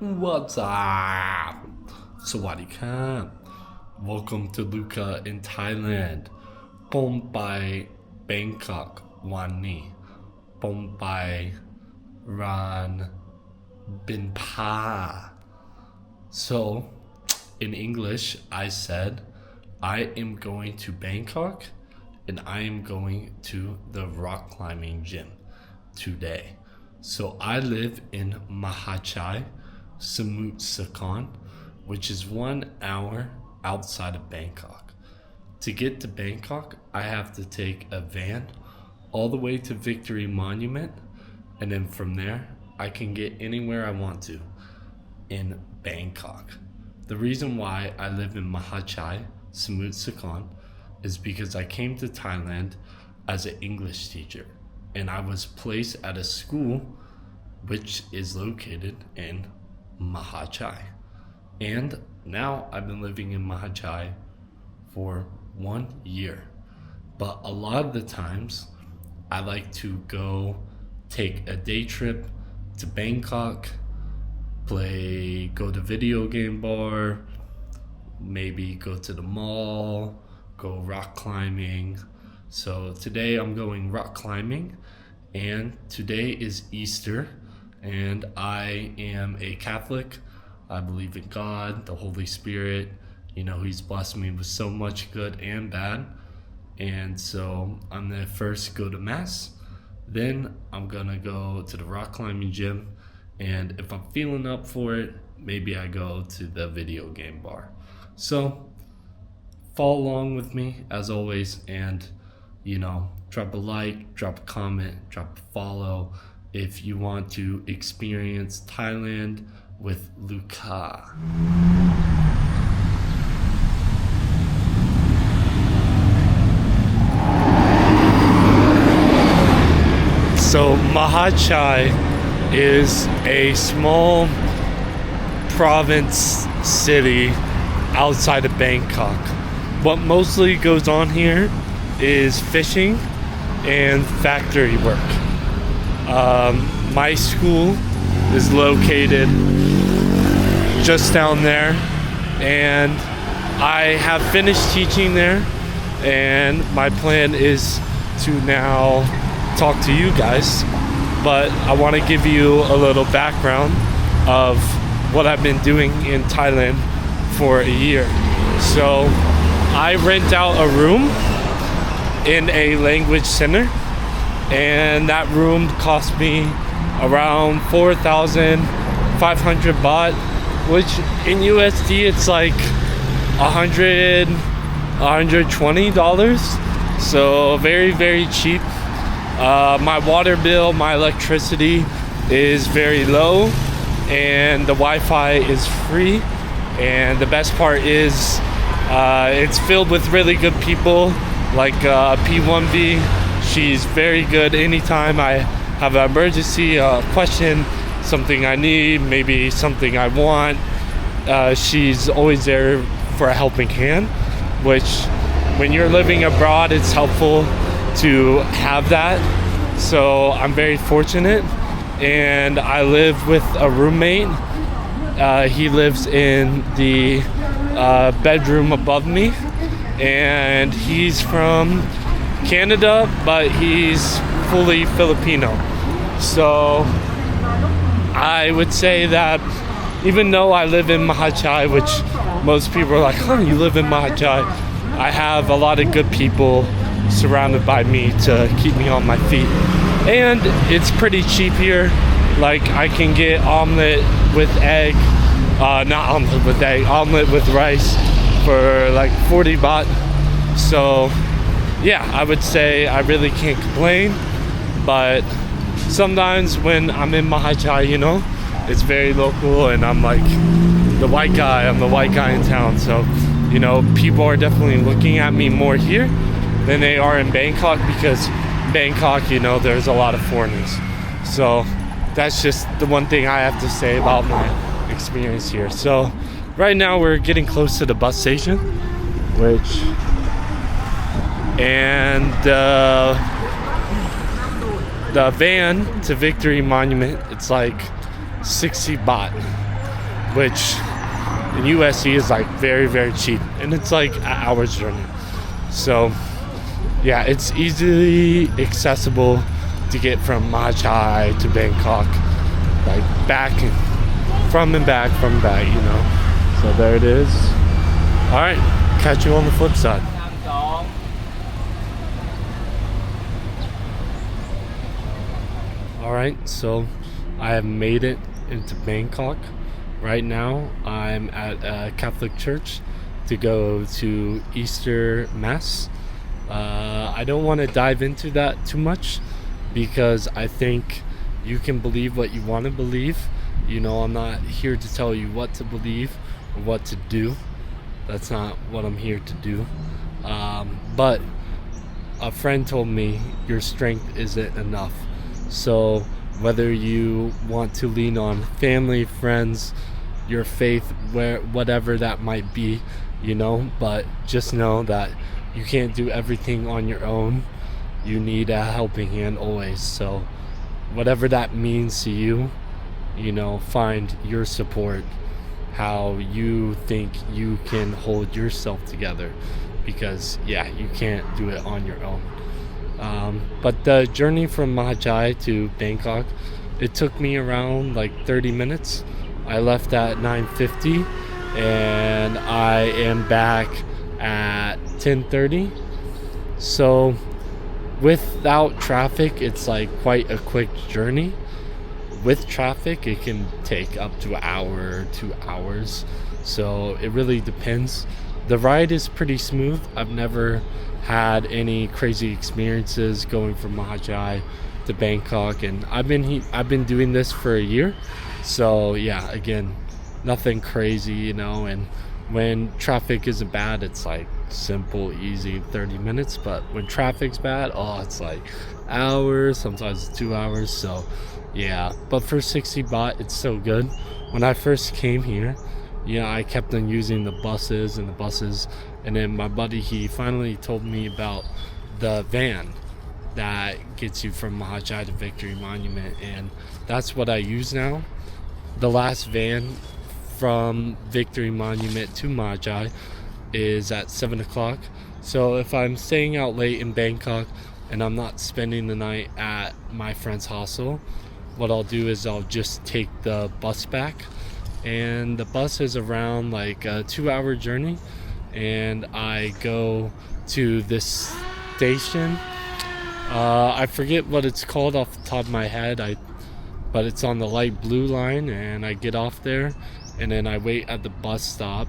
What's up? สวัสดีครับ Welcome to Luca in Thailand ผมไป Bangkok วันนี้ผมไปร้าน bin pa. So in English I said I am going to Bangkok and I am going to the rock climbing gym today. So I live in Mahachai Bangkok, which is 1 hour outside of Bangkok. To get to Bangkok, I have to take a van all the way to Victory Monument, and then from there, I can get anywhere I want to in Bangkok. The reason why I live in Mahachai Bangkok is because I came to Thailand as an English teacher, and I was placed at a school which is located in Mahachai. And now I've been living in Mahachai for 1 year. But a lot of the times I like to go take a day trip to Bangkok, go to video game bar, maybe go to the mall, go rock climbing. So today I'm going rock climbing, and today is Easter. And I am a Catholic. I believe in God, the Holy Spirit. You know, He's blessed me with so much good and bad. And so I'm gonna first go to Mass. Then I'm gonna go to the rock climbing gym. And if I'm feeling up for it, maybe I go to the video game bar. So follow along with me as always. And, you know, drop a like, drop a comment, drop a follow if you want to experience Thailand with Luca. So Mahachai is a small province city outside of Bangkok. What mostly goes on here is fishing and factory work. My school is located just down there, and I have finished teaching there, and my plan is to now talk to you guys, but I want to give you a little background of what I've been doing in Thailand for a year. So I rent out a room in a language center, and that room cost me around 4,500 baht, which in USD it's like $120. So very cheap. My water bill, my electricity is very low, and the Wi-Fi is free. And the best part is it's filled with really good people, like P1V. She's very good. Anytime I have an emergency, question, something I need, maybe something I want, she's always there for a helping hand, which when you're living abroad, it's helpful to have that. So I'm very fortunate, and I live with a roommate. He lives in the bedroom above me, and he's from Canada, but he's fully Filipino. So I would say that even though I live in Mahachai, which most people are like, you live in Mahachai, I have a lot of good people surrounded by me to keep me on my feet. And it's pretty cheap here. Like, I can get omelet with egg, not omelet with egg, omelet with rice for like 40 baht. So yeah, I would say I really can't complain. But sometimes when I'm in Mahachai, you know, it's very local, and I'm like the white guy, I'm the white guy in town. So, you know, people are definitely looking at me more here than they are in Bangkok, because Bangkok, you know, there's a lot of foreigners. So that's just the one thing I have to say about my experience here. So right now we're getting close to the bus station, and the van to Victory Monument, it's like 60 baht. which in USD is like very, very cheap, and it's like an hour's journey. So yeah, it's easily accessible to get from Mahachai to Bangkok, like back from and back, you know. So there it is. All right, catch you on the flip side. All right, so I have made it into Bangkok. Right now, I'm at a Catholic church to go to Easter Mass. I don't want to dive into that too much because I think you can believe what you want to believe. You know, I'm not here to tell you what to believe or what to do. That's not what I'm here to do. But a friend told me your strength isn't enough. So whether you want to lean on family, friends, your faith, whatever that might be, you know, but just know that you can't do everything on your own. You need a helping hand always. So whatever that means to you, you know, find your support, how you think you can hold yourself together, because yeah, you can't do it on your own. But the journey from Mahachai to Bangkok, it took me around like 30 minutes. I left at 9:50 and I am back at 10:30. So without traffic, it's like quite a quick journey. With traffic, it can take up to an hour, 2 hours. So it really depends. The ride is pretty smooth. I've never had any crazy experiences going from Mahachai to Bangkok, and I've been doing this for a year. So yeah, again, nothing crazy, you know. And when traffic isn't bad, it's like simple, easy 30 minutes. But when traffic's bad, it's like hours, sometimes 2 hours. So yeah, but for 60 baht, it's so good. When I first came here, I kept on using the buses, and then my buddy, he finally told me about the van that gets you from Mahachai to Victory Monument, and that's what I use now. The last van from Victory Monument to Mahachai is at 7 o'clock. So if I'm staying out late in Bangkok and I'm not spending the night at my friend's hostel, what I'll do is I'll just take the bus back, and the bus is around like a 2-hour journey, and I go to this station. I forget what it's called off the top of my head, but it's on the light blue line, and I get off there, and then I wait at the bus stop,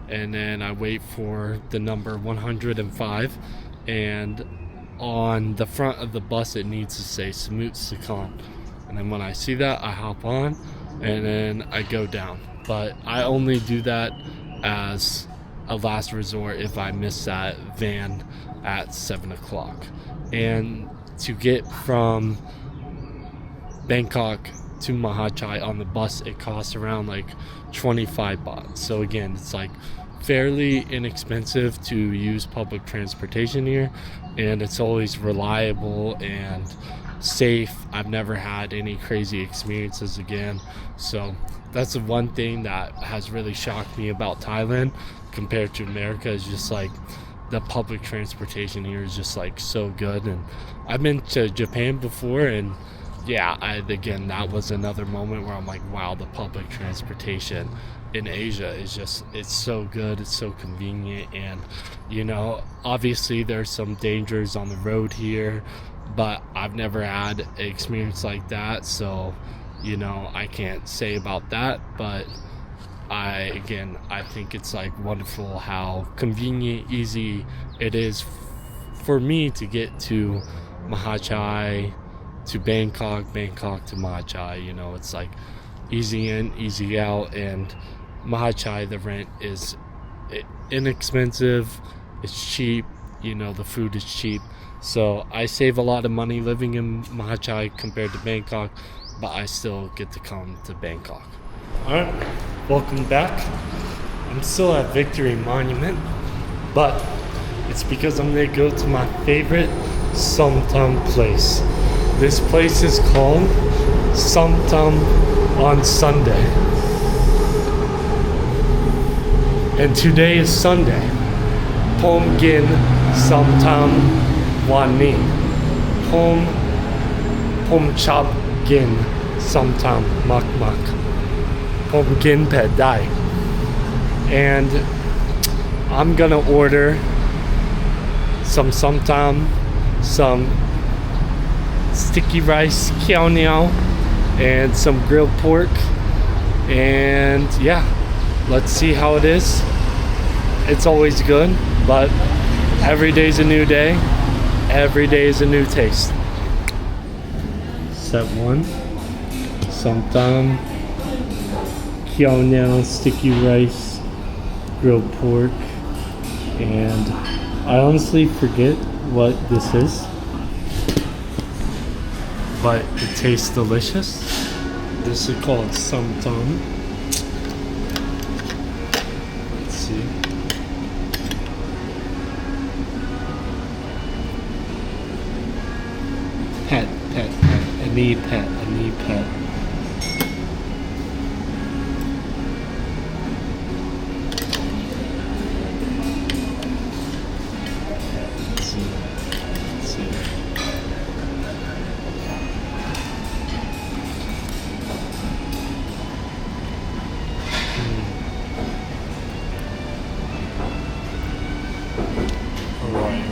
and then I wait for the number 105, and on the front of the bus it needs to say Samut Sakan. And then when I see that, I hop on and then I go down. But I only do that as a last resort if I miss that van at 7 o'clock. And to get from Bangkok to Mahachai on the bus, it costs around like 25 baht. So again, it's like fairly inexpensive to use public transportation here, and it's always reliable and safe. I've never had any crazy experiences again. So that's the one thing that has really shocked me about Thailand compared to America, is just like the public transportation here is just like so good. And I've been to Japan before, and yeah, again, that was another moment where I'm like, wow, the public transportation in Asia is just, it's so good, it's so convenient. And obviously there's some dangers on the road here, but I've never had an experience like that, so I can't say about that. But I think it's like wonderful how convenient, easy it is for me to get to Mahachai to Bangkok to Mahachai. It's like easy in, easy out. And Mahachai, the rent is inexpensive, it's cheap, the food is cheap. So I save a lot of money living in Mahachai compared to Bangkok, but I still get to come to Bangkok. Alright, welcome back. I'm still at Victory Monument, but it's because I'm going to go to my favorite Somtam place. This place is called Somtam on Sunday. And today is Sunday. Pom gin samtam wan ni. Pom chop gin samtam mak mak. Pom gin pad dai. And I'm gonna order some samtam, some sticky rice kiao niao, and some grilled pork. And yeah, let's see how it is. It's always good, but every day's a new day. Every day is a new taste. Step 1, samtam, kiao niao, sticky rice, grilled pork, and I honestly forget what this is, but it tastes delicious. This is called samtam. Let's see. Pet. A knee pet. Let's see. Alright.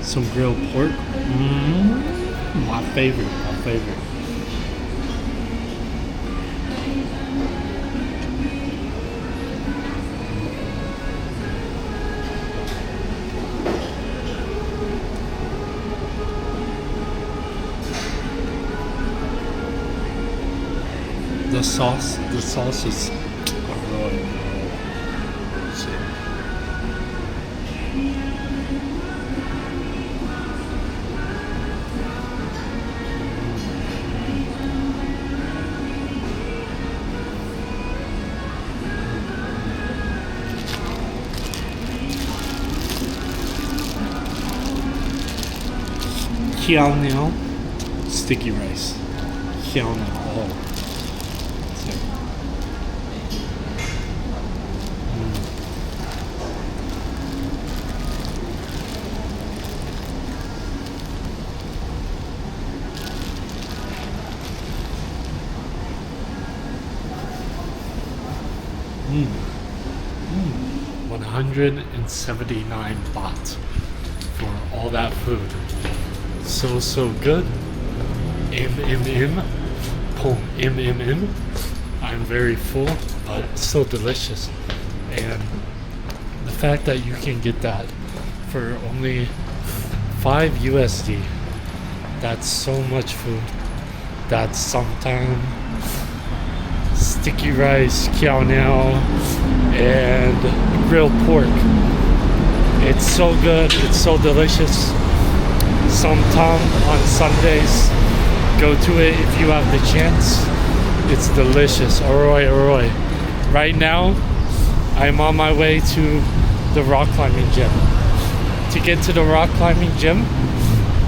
Some grilled pork. My favorite. The sauce is alright. Kiao niao, sticky rice. Kiao niao. Oh. 179 baht for all that food. So good. Pom I'm very full, but it's so delicious. And the fact that you can get that for only 5 USD, that's so much food. That's sometimes sticky rice, kiao niao, and grilled pork. It's so good, it's so delicious. Sometime on Sundays, go to it if you have the chance. It's delicious. Aroi. Right now, I'm on my way to the rock climbing gym. To get to the rock climbing gym,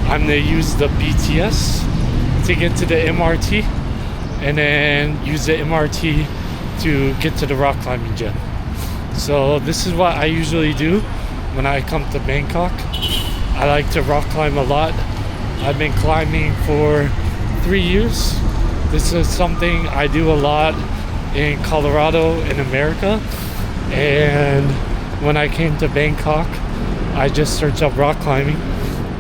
I'm gonna use the BTS to get to the MRT, and then use the MRT to get to the rock climbing gym. So this is what I usually do when I come to Bangkok. I like to rock climb a lot. I've been climbing for 3 years. This is something I do a lot in Colorado in America. And when I came to Bangkok, I just searched up rock climbing.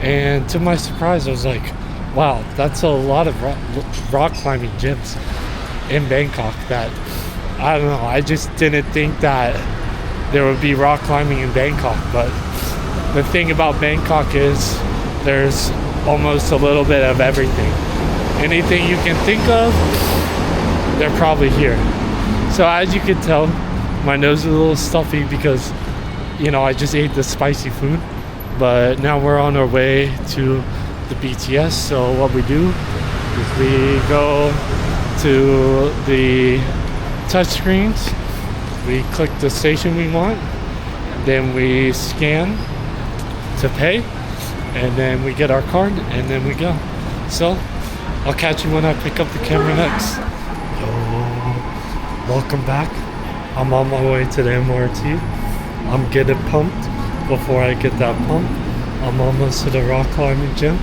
And to my surprise, I was like, wow, that's a lot of rock climbing gyms in Bangkok that, I don't know, I just didn't think that there would be rock climbing in Bangkok. But the thing about Bangkok is there's almost a little bit of everything. Anything you can think of, they're probably here. So as you can tell, my nose is a little stuffy because, you know, I just ate the spicy food. But now we're on our way to the BTS. So what we do is we go to the touchscreens, we click the station we want, then we scan to pay, and then we get our card, and then we go. So I'll catch you when I pick up the camera next. Yo, welcome back. I'm on my way to the MRT. I'm getting pumped before I get that pump. I'm almost to the rock climbing gym.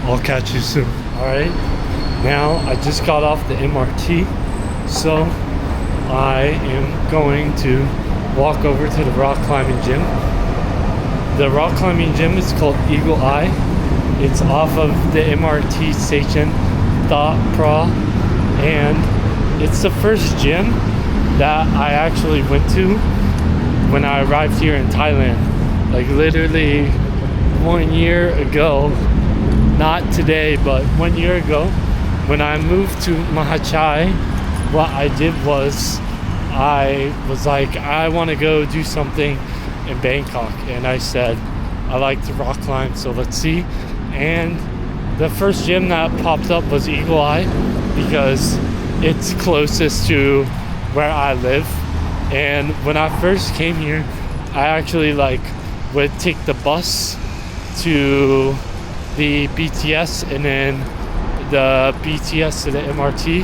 I'll catch you soon. Alright, now I just got off the MRT, so I am going to walk over to the rock climbing gym. The rock climbing gym is called Eagle Eye. It's off of the MRT station, Tha Pra, and it's the first gym that I actually went to when I arrived here in Thailand. Like literally 1 year ago, not today, but 1 year ago, when I moved to Mahachai, what I did was I was like, I want to go do something in Bangkok, and I said I like to rock climb, so let's see. And the first gym that popped up was Eagle Eye because it's closest to where I live. And when I first came here, I actually would take the bus to the BTS and then the BTS to the MRT,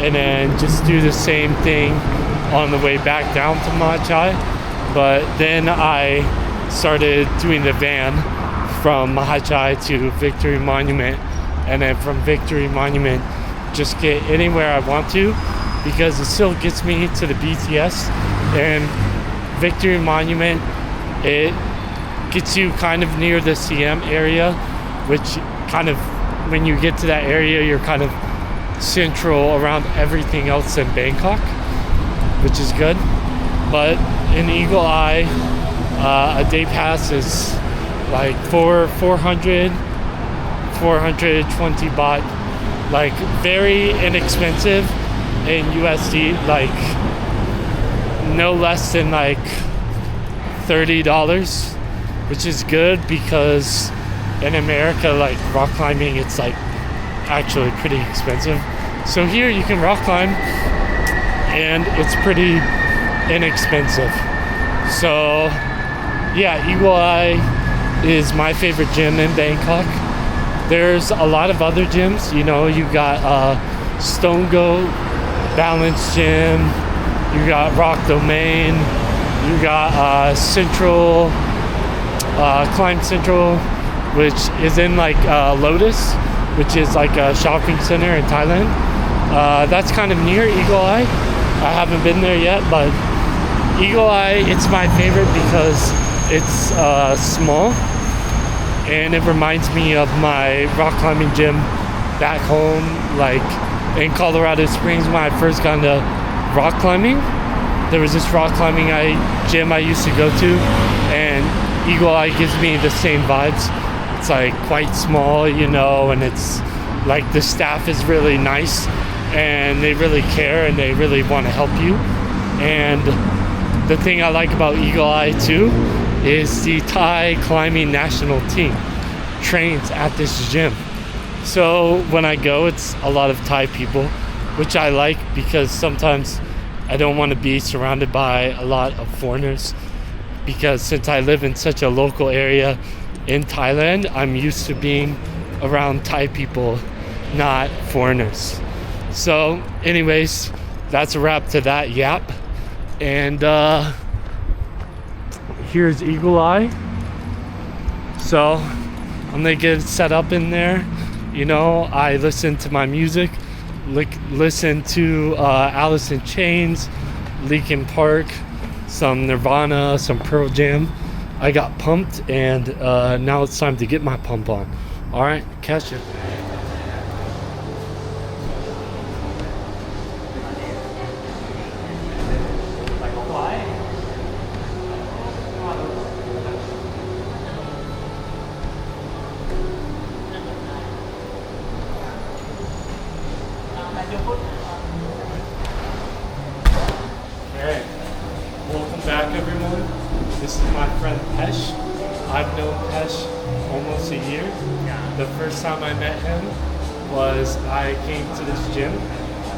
and then just do the same thing on the way back down to Mahachai. But then I started doing the van from Mahachai to Victory Monument, and then from Victory Monument just get anywhere I want to, because it still gets me to the BTS. And Victory Monument, it gets you kind of near the CM area, which kind of, when you get to that area, you're kind of central around everything else in Bangkok, which is good. But in Eagle Eye, a day pass is like 420 baht, like very inexpensive in USD, like no less than like $30, which is good because in America, like rock climbing, it's like actually pretty expensive. So here you can rock climb and it's pretty inexpensive. So yeah, Eagle Eye is my favorite gym in Bangkok. There's a lot of other gyms, you know, you got Stone Goat Balance Gym, you got Rock Domain, you got Central, Climb Central, which is in like Lotus, which is like a shopping center in Thailand. That's kind of near Eagle Eye. I haven't been there yet, but Eagle Eye, it's my favorite because it's small, and it reminds me of my rock climbing gym back home, like in Colorado Springs. When I first got into rock climbing, there was this rock climbing gym I used to go to, and Eagle Eye gives me the same vibes. It's like quite small, you know, and it's like the staff is really nice and they really care and they really want to help you. And the thing I like about Eagle Eye too is the Thai climbing national team trains at this gym. So when I go, it's a lot of Thai people, which I like because sometimes I don't want to be surrounded by a lot of foreigners, because since I live in such a local area in Thailand, I'm used to being around Thai people, not foreigners. So anyways, that's a wrap to that yap. And here's Eagle Eye. So I'm gonna get set up in there. You know, I listen to my music, listen to Alice in Chains, Linkin Park, some Nirvana, some Pearl Jam. I got pumped, and now it's time to get my pump on. All right, catch it. once a year. Yeah. The first time I met him was I came to this gym,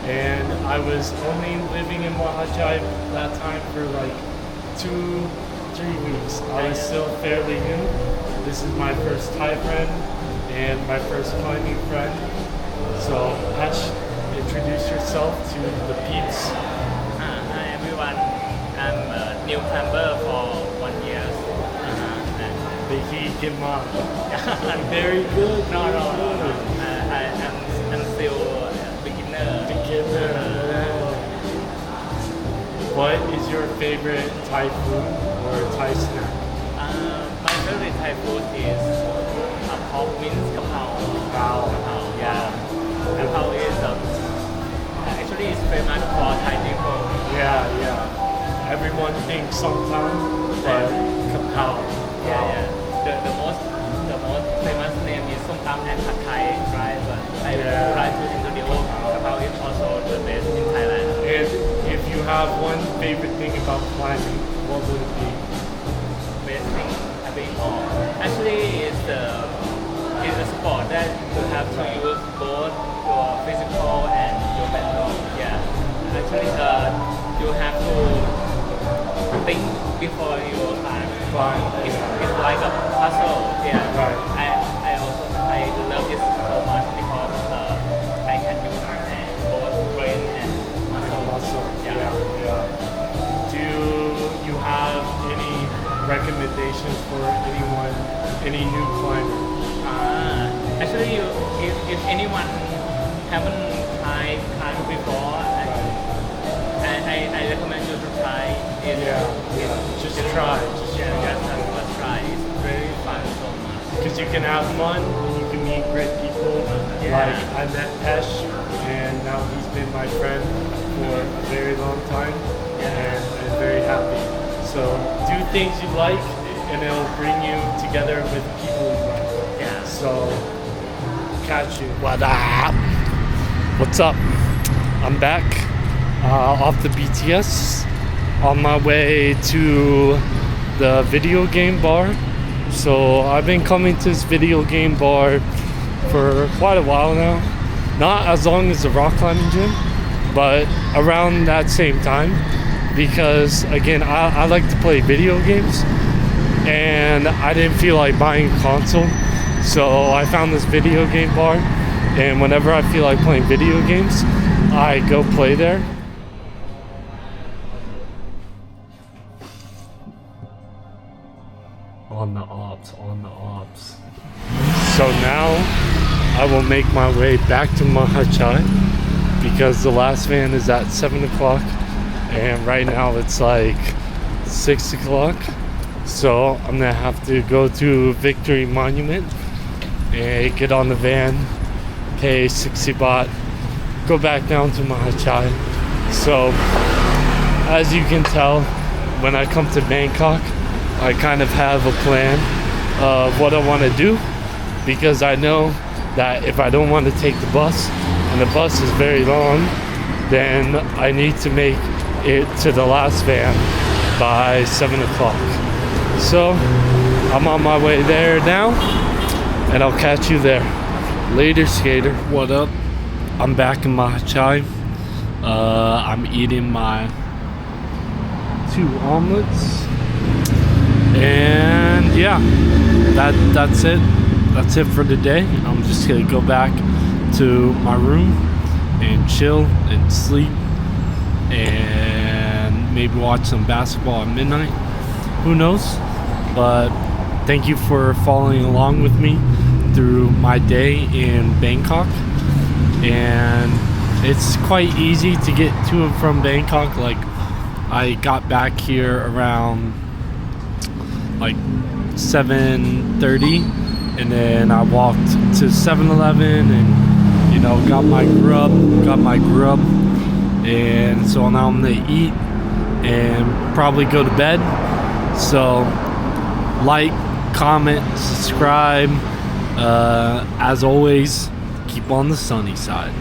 and I was only living in Mahachai that time for like 2-3 weeks. I was still fairly new. This is my first Thai friend and my first climbing friend. So Ash, introduce yourself to the peeps. Hi everyone, I'm a new climber for 1 year. I'm very good. No, I'm still beginner. What is your favorite Thai food or Thai snack? My favorite Thai food is pork mince kapao. Yeah. Kapao is actually it's famous for Thai people. Yeah. Everyone thinks sometimes, but kapao. Yeah. The most famous name is Som Tam and Pad Thai, right? But I try to introduce kapao is also the best in Thailand. And if you have one favorite thing about climbing, what would it be? Best thing having all. Actually, it's a sport that you have to use both your physical and your mental. Yeah. Actually, you have to think before you climb. It's like a puzzle. Yeah. Right. I love this so much because I can use both brain and muscle. Yeah. Do you have any recommendations for anyone, any new climber? Actually, if anyone haven't tried climbing before, I recommend you to try it. Just try. Just try. It's very fun so much. Because you can have fun and you can meet great people. Like I met Pesh, and now he's been my friend for a very long time, and I'm very happy. So do things you like, and it'll bring you together with people you like. Yeah. So catch you. What up? What's up? I'm back off the BTS on my way to the video game bar. So I've been coming to this video game bar for quite a while now. Not as long as the rock climbing gym, but around that same time. Because again, I like to play video games, and I didn't feel like buying a console. So I found this video game bar, and whenever I feel like playing video games, I go play there. On the ops. So now I will make my way back to Mahachai because the last van is at 7 o'clock, and right now it's like 6 o'clock. So I'm gonna have to go to Victory Monument and get on the van, pay 60 baht, go back down to Mahachai. So as you can tell, when I come to Bangkok, I kind of have a plan of what I want to do, because I know that if I don't want to take the bus, and the bus is very long, then I need to make it to the last van by 7 o'clock. So I'm on my way there now, and I'll catch you there. Later, skater. What up? I'm back in Mahachai. I'm eating my 2 omelets. And yeah, that's it. That's it for today. I'm just gonna go back to my room and chill and sleep, and maybe watch some basketball at midnight. Who knows? But thank you for following along with me through my day in Bangkok. And it's quite easy to get to and from Bangkok. Like, I got back here around like 7:30, and then I walked to 7-Eleven and, you know, got my grub, and so now I'm gonna eat and probably go to bed. So like, comment, subscribe. As always, keep on the sunny side.